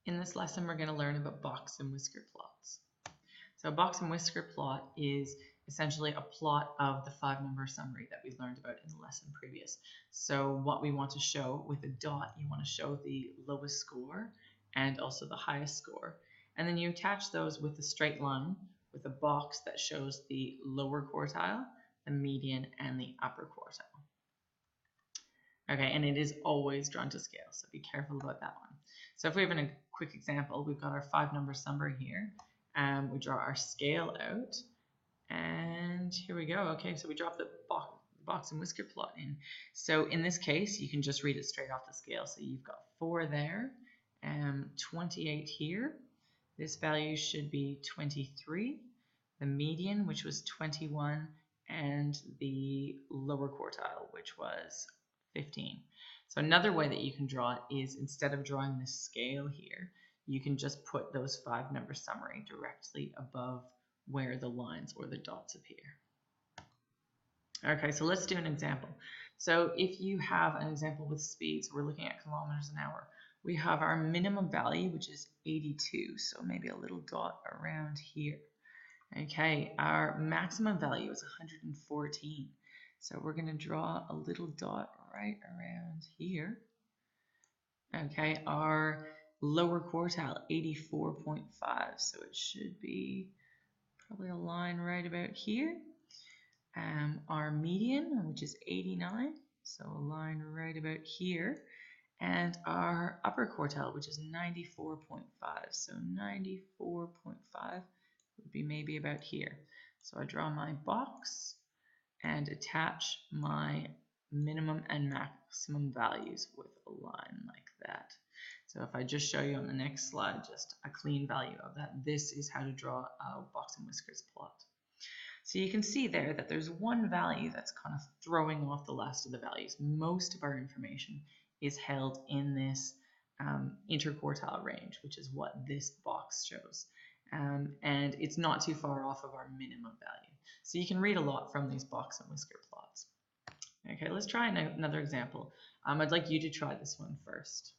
In this lesson, we're going to learn about box and whisker plots. So a box and whisker plot is essentially a plot of the 5-number summary that we learned about in the lesson previous. So what we want to show with a dot, you want to show the lowest score and also the highest score. And then you attach those with a straight line with a box that shows the lower quartile, the median, and the upper quartile. Okay, and it is always drawn to scale, so be careful about that one. So if we have a quick example, we've got our 5-number summary here. We draw our scale out, and here we go. Okay, so we drop the box and whisker plot in. So in this case, you can just read it straight off the scale. So you've got 4 there, 28 here. This value should be 23. The median, which was 21, and the lower quartile, which was 15. So another way that you can draw it is, instead of drawing this scale here, you can just put those 5-number summary directly above where the lines or the dots appear. Okay, so let's do an example. So if you have an example with speeds, we're looking at kilometers an hour. We have our minimum value, which is 82, so maybe a little dot around here. Okay, our maximum value is 114. So we're going to draw a little dot right around here. Okay, our lower quartile, 84.5. So it should be probably a line right about here. Our median, which is 89. So a line right about here. And our upper quartile, which is 94.5. So 94.5 would be maybe about here. So I draw my box and attach my minimum and maximum values with a line like that. So if I just show you on the next slide just a clean value of that, this is how to draw a box and whiskers plot. So you can see there that there's one value that's kind of throwing off the last of the values. Most of our information is held in this interquartile range, which is what this box shows. And it's not too far off of our minimum value. So you can read a lot from these box and whisker plots. Okay, let's try another example. I'd like you to try this one first.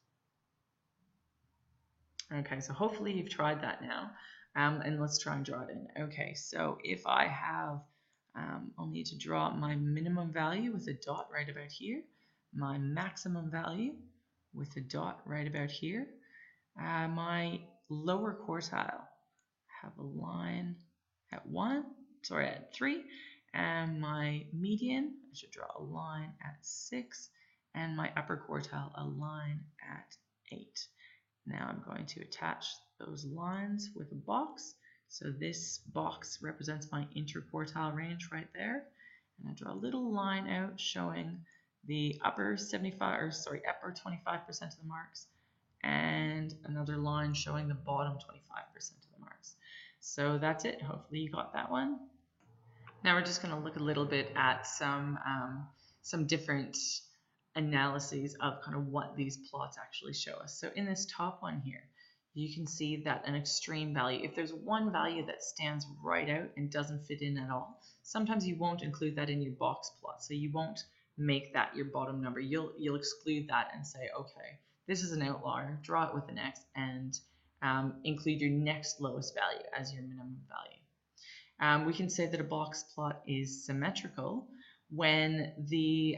Okay, so hopefully you've tried that now. And let's try and draw it in. Okay, so if I have, I'll need to draw my minimum value with a dot right about here, my maximum value with a dot right about here, my lower quartile, have a line at 3, and my median, I should draw a line at 6, and my upper quartile, a line at 8. Now I'm going to attach those lines with a box. So this box represents my interquartile range right there. And I draw a little line out showing the upper 25%, upper 25% of the marks, and another line showing the bottom 25% of the marks. So that's it. Hopefully you got that one. Now we're just going to look a little bit at some different analyses of kind of what these plots actually show us. So in this top one here, you can see that an extreme value, if there's one value that stands right out and doesn't fit in at all, sometimes you won't include that in your box plot. So you won't make that your bottom number. You'll exclude that and say, okay, this is an outlier, draw it with an X, and include your next lowest value as your minimum value. We can say that a box plot is symmetrical when the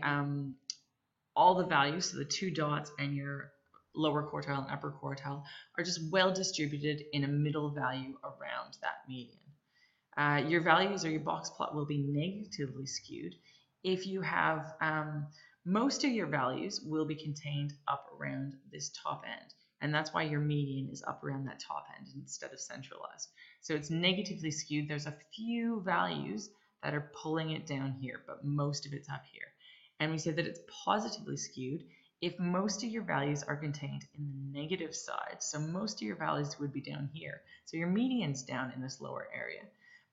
all the values, so the 2 dots and your lower quartile and upper quartile, are just well distributed in a middle value around that median. Your values or your box plot will be negatively skewed if you have most of your values will be contained up around this top end. And that's why your median is up around that top end instead of centralized. So it's negatively skewed. There's a few values that are pulling it down here, but most of it's up here. And we say that it's positively skewed if most of your values are contained in the negative side. So most of your values would be down here. So your median's down in this lower area.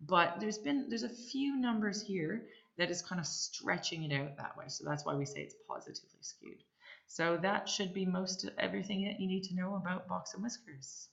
But there's a few numbers here that is kind of stretching it out that way. So that's why we say it's positively skewed. So that should be most of everything that you need to know about box and whiskers.